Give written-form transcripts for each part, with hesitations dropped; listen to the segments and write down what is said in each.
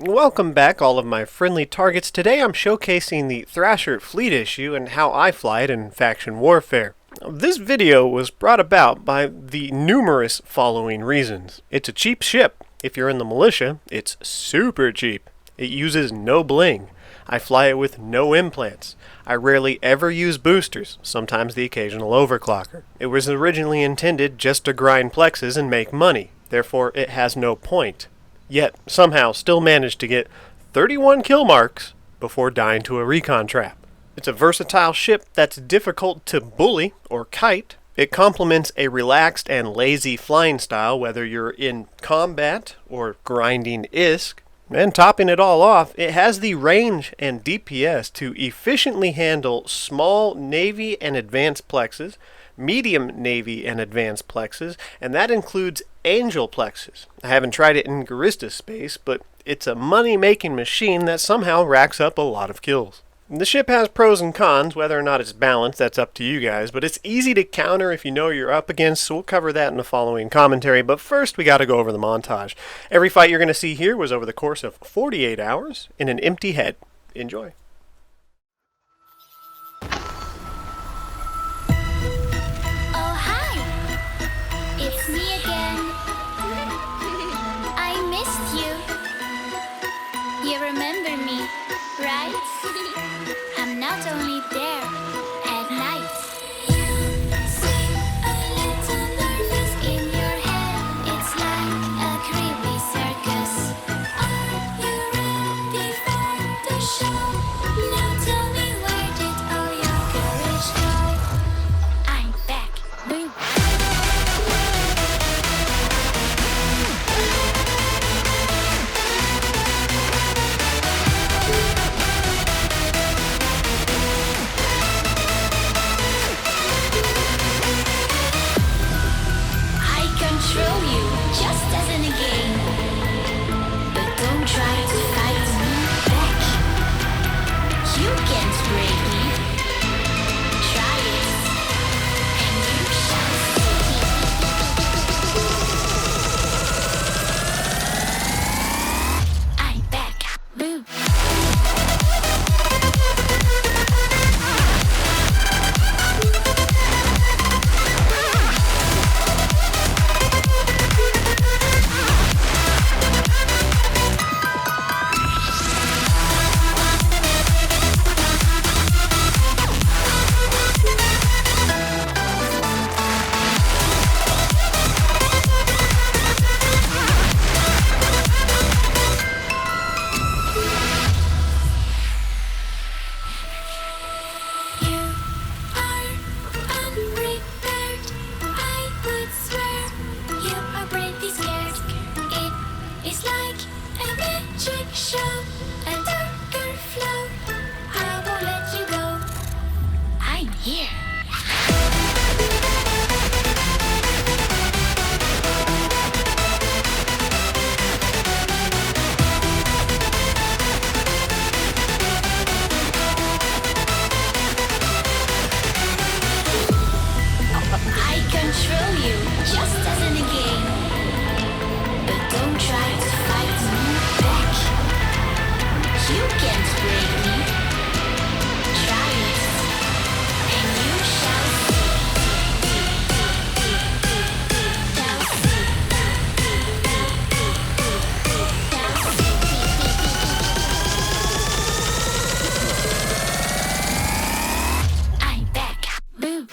Welcome back, all of my friendly targets. Today I'm showcasing the Thrasher fleet issue and how I fly it in faction warfare. This video was brought about by the numerous following reasons. It's a cheap ship. If you're in the militia, it's super cheap. It uses no bling. I fly it with no implants. I rarely ever use boosters, sometimes the occasional overclocker. It was originally intended just to grind plexes and make money, therefore it has no point. Yet, somehow, still managed to get 31 kill marks before dying to a recon trap. It's a versatile ship that's difficult to bully or kite. It complements a relaxed and lazy flying style, whether you're in combat or grinding ISK. And topping it all off, it has the range and DPS to efficiently handle small Navy and advanced plexes, medium Navy and advanced plexes, and that includes Angel plexes. I haven't tried it in Garista space, but it's a money-making machine that somehow racks up a lot of kills. The ship has pros and cons. Whether or not it's balanced, that's up to you guys, but it's easy to counter if you know you're up against, so we'll cover that in the following commentary. But first, we gotta go over the montage. Every fight you're gonna see here was over the course of 48 hours in an empty head. Enjoy. Oh, hi! It's me again. I missed you. You remember me, right? I'm not only there at night. You seem a little nervous in your head. It's like a creepy circus. Are you ready for the show? Now tell me, where did all your courage go? I'm back. Boo. I control you, just as in a game. But don't try to fight me back. You can't break me. Try it, and you shall see. I'm back. Boo. You are unprepared. I would swear you are pretty scared. It is like a magic show, a darker flow. I won't let you go. I'm here. I control you, just as in a game. But don't try to fight me back. You can't break me. Try it, and you shall see. I'm back. Boo.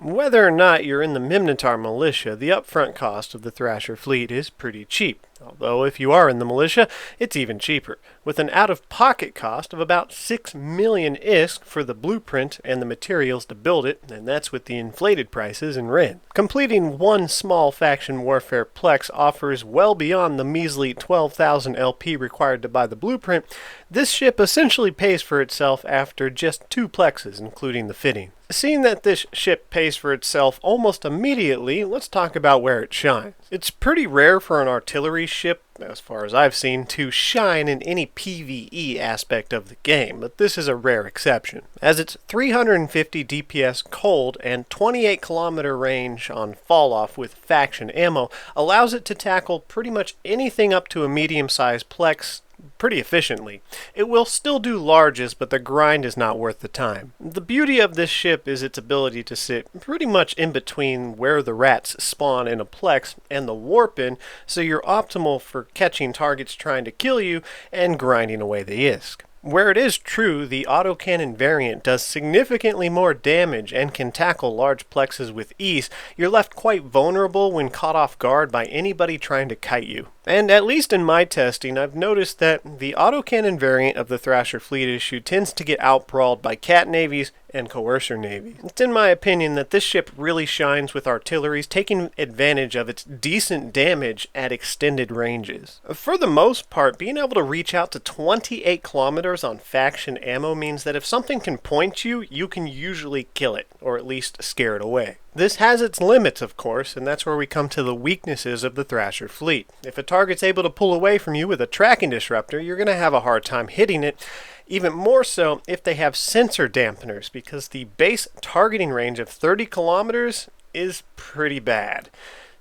Whether or not you're in the Minotaur militia, the upfront cost of the Thrasher fleet is pretty cheap. Although if you are in the militia, it's even cheaper, with an out-of-pocket cost of about 6 million ISK for the blueprint and the materials to build it, and that's with the inflated prices in red. Completing one small faction warfare plex offers well beyond the measly 12,000 LP required to buy the blueprint. This ship essentially pays for itself after just 2 plexes, including the fitting. Seeing that this ship pays for itself almost immediately, let's talk about where it shines. It's pretty rare for an artillery ship, as far as I've seen, to shine in any PvE aspect of the game, but this is a rare exception, as its 350 DPS cold and 28 kilometer range on fall-off with faction ammo allows it to tackle pretty much anything up to a medium-sized plex pretty efficiently. It will still do larges, but the grind is not worth the time. The beauty of this ship is its ability to sit pretty much in between where the rats spawn in a plex and the warp-in, so you're optimal for catching targets trying to kill you and grinding away the ISK. Where it is true, the autocannon variant does significantly more damage and can tackle large plexes with ease, you're left quite vulnerable when caught off guard by anybody trying to kite you. And at least in my testing, I've noticed that the autocannon variant of the Thrasher fleet issue tends to get outbrawled by cat navies and coercer navies. It's in my opinion that this ship really shines with artilleries, taking advantage of its decent damage at extended ranges. For the most part, being able to reach out to 28 kilometers on faction ammo means that if something can point you, you can usually kill it, or at least scare it away. This has its limits, of course, and that's where we come to the weaknesses of the Thrasher fleet. If a target's able to pull away from you with a tracking disruptor, you're going to have a hard time hitting it, even more so if they have sensor dampeners, because the base targeting range of 30 kilometers is pretty bad.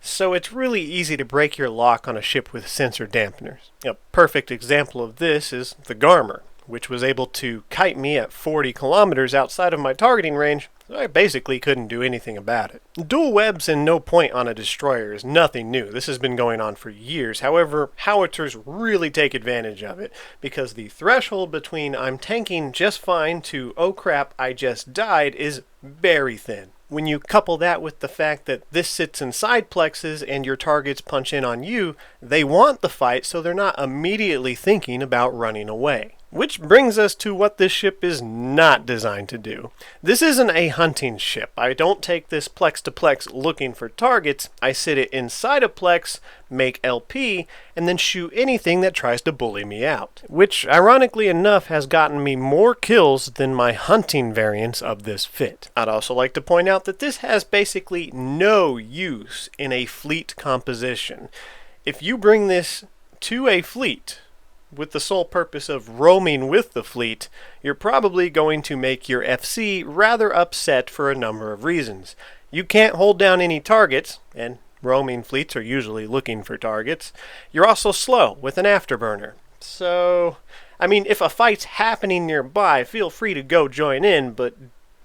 So it's really easy to break your lock on a ship with sensor dampeners. A perfect example of this is the Garmer, which was able to kite me at 40 kilometers outside of my targeting range. I basically couldn't do anything about it. Dual webs and no point on a destroyer is nothing new. This has been going on for years. However, howitzers really take advantage of it, because the threshold between I'm tanking just fine to oh crap, I just died is very thin. When you couple that with the fact that this sits inside plexes and your targets punch in on you, they want the fight, so they're not immediately thinking about running away. Which brings us to what this ship is not designed to do. This isn't a hunting ship. I don't take this plex to plex looking for targets. I sit it inside a plex, make LP, and then shoot anything that tries to bully me out. Which, ironically enough, has gotten me more kills than my hunting variants of this fit. I'd also like to point out that this has basically no use in a fleet composition. If you bring this to a fleet with the sole purpose of roaming with the fleet, you're probably going to make your FC rather upset for a number of reasons. You can't hold down any targets, and roaming fleets are usually looking for targets. You're also slow with an afterburner. So, I mean, if a fight's happening nearby, feel free to go join in, but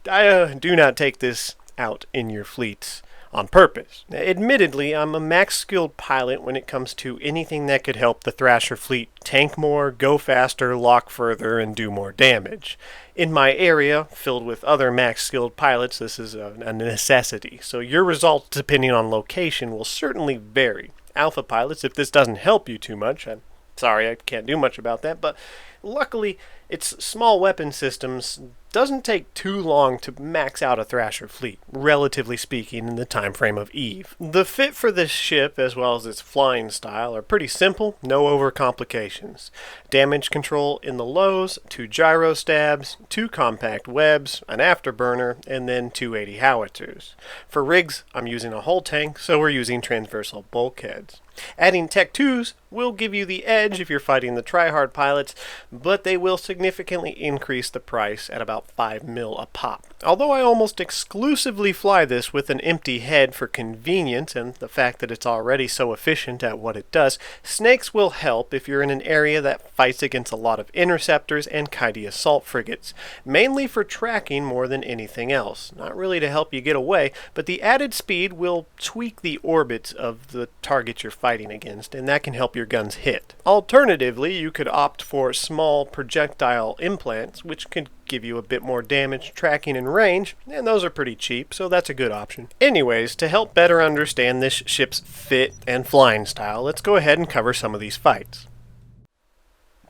do not take this out in your fleets on purpose. Admittedly, I'm a max-skilled pilot when it comes to anything that could help the Thrasher fleet tank more, go faster, lock further, and do more damage. In my area, filled with other max-skilled pilots, this is a necessity, so your results, depending on location, will certainly vary. Alpha pilots, if this doesn't help you too much, I'm sorry, I can't do much about that, but luckily, its small weapon systems doesn't take too long to max out a Thrasher fleet, relatively speaking, in the time frame of Eve. The fit for this ship, as well as its flying style, are pretty simple, no overcomplications. Damage control in the lows, 2 gyro stabs, 2 compact webs, an afterburner, and then 280 howitzers. For rigs, I'm using a whole tank, so we're using transversal bulkheads. Adding Tech 2s will give you the edge if you're fighting the tryhard pilots, but they will significantly increase the price at about 5 mil a pop. Although I almost exclusively fly this with an empty head for convenience and the fact that it's already so efficient at what it does, snakes will help if you're in an area that fights against a lot of interceptors and kitey assault frigates, mainly for tracking more than anything else. Not really to help you get away, but the added speed will tweak the orbits of the target you're fighting against, and that can help your guns hit. Alternatively, you could opt for small projectile implants, which could give you a bit more damage, tracking, and range, and those are pretty cheap, so that's a good option. Anyways, to help better understand this ship's fit and flying style, let's go ahead and cover some of these fights.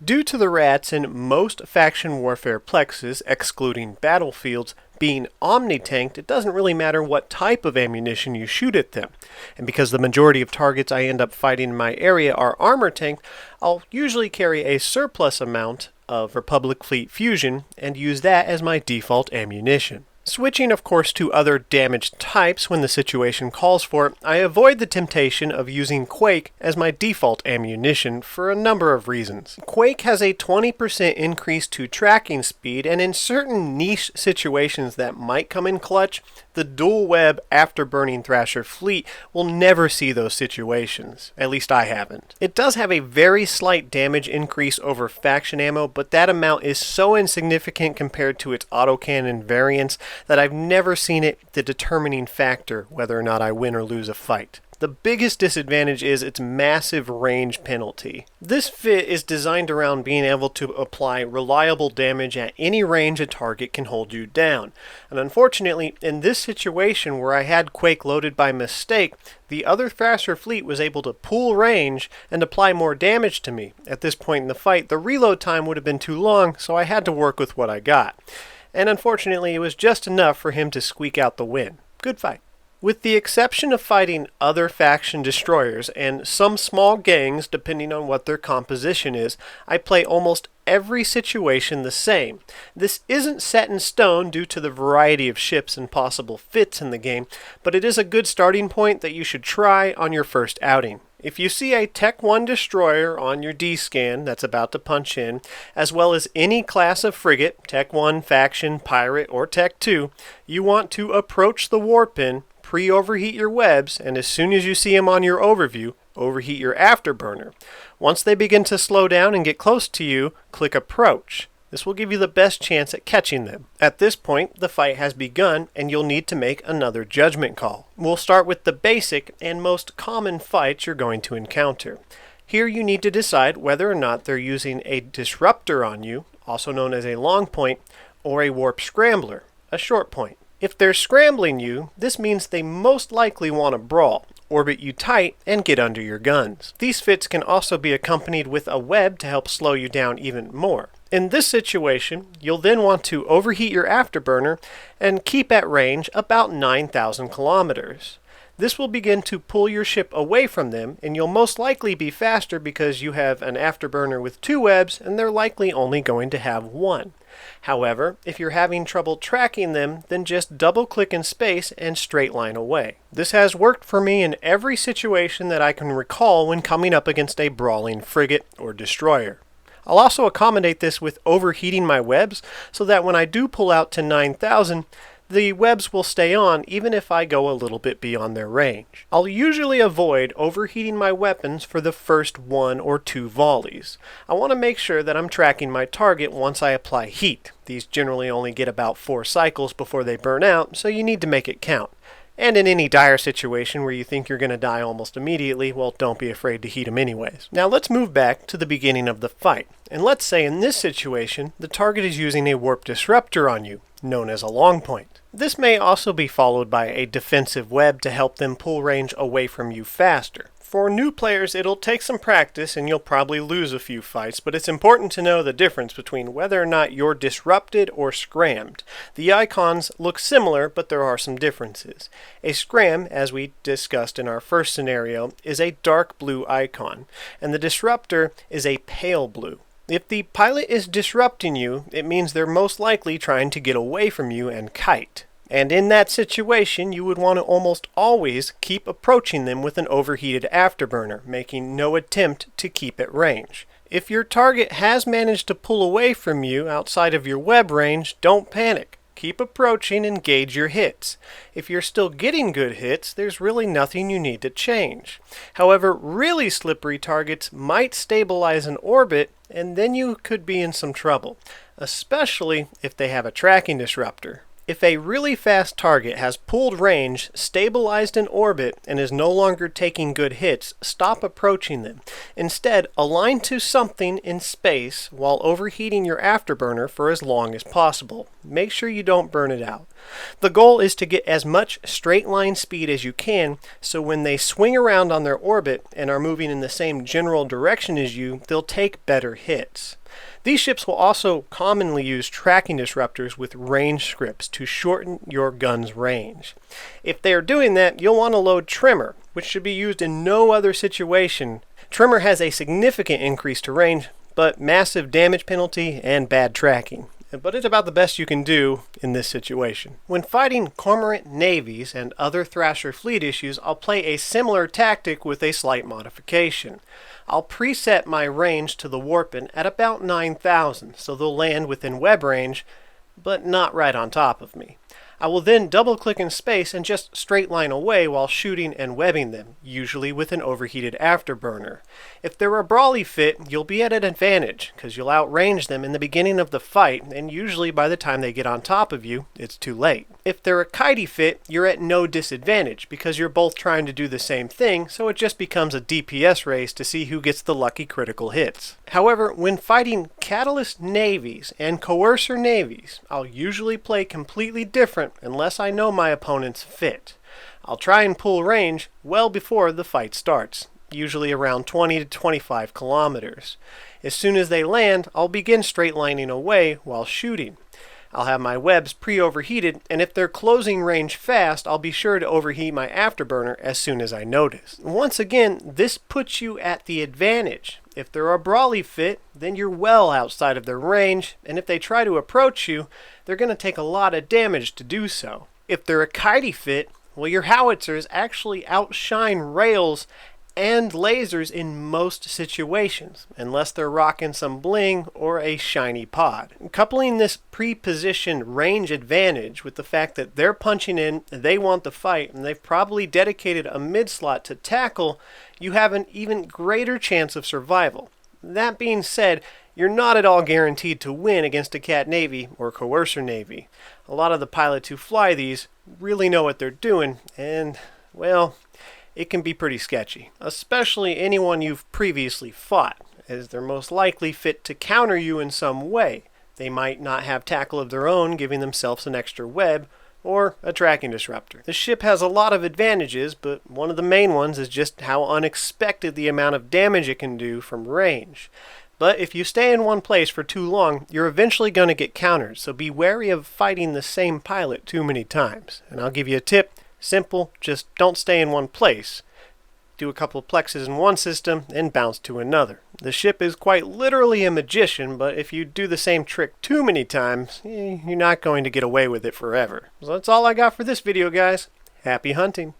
Due to the rats in most faction warfare plexes, excluding battlefields, being omni-tanked, it doesn't really matter what type of ammunition you shoot at them. And because the majority of targets I end up fighting in my area are armor tanked, I'll usually carry a surplus amount of Republic Fleet Fusion and use that as my default ammunition. Switching, of course, to other damage types when the situation calls for it, I avoid the temptation of using Quake as my default ammunition for a number of reasons. Quake has a 20% increase to tracking speed, and in certain niche situations that might come in clutch, the dual web afterburning Thrasher fleet will never see those situations. At least I haven't. It does have a very slight damage increase over faction ammo, but that amount is so insignificant compared to its autocannon variants that I've never seen it the determining factor whether or not I win or lose a fight. The biggest disadvantage is its massive range penalty. This fit is designed around being able to apply reliable damage at any range a target can hold you down. And unfortunately, in this situation where I had Quake loaded by mistake, the other Thrasher fleet was able to pull range and apply more damage to me. At this point in the fight, the reload time would have been too long, so I had to work with what I got. And unfortunately, it was just enough for him to squeak out the win. Good fight. With the exception of fighting other faction destroyers and some small gangs depending on what their composition is, I play almost every situation the same. This isn't set in stone due to the variety of ships and possible fits in the game, but it is a good starting point that you should try on your first outing. If you see a Tech 1 destroyer on your D-scan that's about to punch in, as well as any class of frigate, Tech 1, Faction, Pirate, or Tech 2, you want to approach the warpin, pre-overheat your webs, and as soon as you see them on your overview, overheat your afterburner. Once they begin to slow down and get close to you, click approach. This will give you the best chance at catching them. At this point, the fight has begun and you'll need to make another judgment call. We'll start with the basic and most common fights you're going to encounter. Here you need to decide whether or not they're using a disruptor on you, also known as a long point, or a warp scrambler, a short point. If they're scrambling you, this means they most likely want to brawl, orbit you tight, and get under your guns. These fits can also be accompanied with a web to help slow you down even more. In this situation, you'll then want to overheat your afterburner and keep at range about 9,000 kilometers. This will begin to pull your ship away from them, and you'll most likely be faster because you have an afterburner with 2 webs and they're likely only going to have 1. However, if you're having trouble tracking them, then just double-click in space and straight line away. This has worked for me in every situation that I can recall when coming up against a brawling frigate or destroyer. I'll also accommodate this with overheating my webs so that when I do pull out to 9,000, the webs will stay on even if I go a little bit beyond their range. I'll usually avoid overheating my weapons for the first 1 or 2 volleys. I want to make sure that I'm tracking my target once I apply heat. These generally only get about 4 cycles before they burn out, so you need to make it count. And in any dire situation where you think you're going to die almost immediately, well, don't be afraid to heat them anyways. Now let's move back to the beginning of the fight. And let's say in this situation, the target is using a warp disruptor on you, known as a long point. This may also be followed by a defensive web to help them pull range away from you faster. For new players, it'll take some practice and you'll probably lose a few fights, but it's important to know the difference between whether or not you're disrupted or scrammed. The icons look similar, but there are some differences. A scram, as we discussed in our first scenario, is a dark blue icon, and the disruptor is a pale blue. If the pilot is disrupting you, it means they're most likely trying to get away from you and kite. And in that situation, you would want to almost always keep approaching them with an overheated afterburner, making no attempt to keep at range. If your target has managed to pull away from you outside of your web range, don't panic. Keep approaching and gauge your hits. If you're still getting good hits, there's really nothing you need to change. However, really slippery targets might stabilize in orbit, and then you could be in some trouble, especially if they have a tracking disruptor. If a really fast target has pulled range, stabilized in orbit, and is no longer taking good hits, stop approaching them. Instead, align to something in space while overheating your afterburner for as long as possible. make sure you don't burn it out. The goal is to get as much straight line speed as you can, so when they swing around on their orbit and are moving in the same general direction as you, they'll take better hits. These ships will also commonly use tracking disruptors with range scripts to shorten your gun's range. If they are doing that, you'll want to load trimmer, which should be used in no other situation. Trimmer has a significant increase to range, but massive damage penalty and bad tracking. But it's about the best you can do in this situation. When fighting cormorant navies and other Thrasher fleet issues, I'll play a similar tactic with a slight modification. I'll preset my range to the warpin at about 9,000, so they'll land within web range, but not right on top of me. I will then double-click in space and just straight line away while shooting and webbing them, usually with an overheated afterburner. If they're a brawly fit, you'll be at an advantage, because you'll outrange them in the beginning of the fight, and usually by the time they get on top of you, it's too late. If they're a kitey fit, you're at no disadvantage, because you're both trying to do the same thing, so it just becomes a DPS race to see who gets the lucky critical hits. However, when fighting catalyst navies and coercer navies, I'll usually play completely different unless I know my opponent's fit. I'll try and pull range well before the fight starts, usually around 20 to 25 kilometers. As soon as they land, I'll begin straight lining away while shooting. I'll have my webs pre-overheated, and if they're closing range fast, I'll be sure to overheat my afterburner as soon as I notice. Once again, this puts you at the advantage. If they're a brawly fit, then you're well outside of their range, and if they try to approach you, they're going to take a lot of damage to do so. If they're a kitey fit, well, your howitzers actually outshine rails and lasers in most situations, unless they're rocking some bling or a shiny pod. Coupling this pre-positioned range advantage with the fact that they're punching in, they want the fight, and they've probably dedicated a mid-slot to tackle, you have an even greater chance of survival. That being said, you're not at all guaranteed to win against a Cat Navy or Coercer Navy. A lot of the pilots who fly these really know what they're doing, and, well, it can be pretty sketchy, especially anyone you've previously fought, as they're most likely fit to counter you in some way. They might not have tackle of their own, giving themselves an extra web, or a tracking disruptor. The ship has a lot of advantages, but one of the main ones is just how unexpected the amount of damage it can do from range. But if you stay in one place for too long, you're eventually going to get countered, so be wary of fighting the same pilot too many times. And I'll give you a tip. Simple, just don't stay in one place. Do a couple of plexes in one system and bounce to another. The ship is quite literally a magician, but if you do the same trick too many times, you're not going to get away with it forever. So that's all I got for this video, guys. Happy hunting!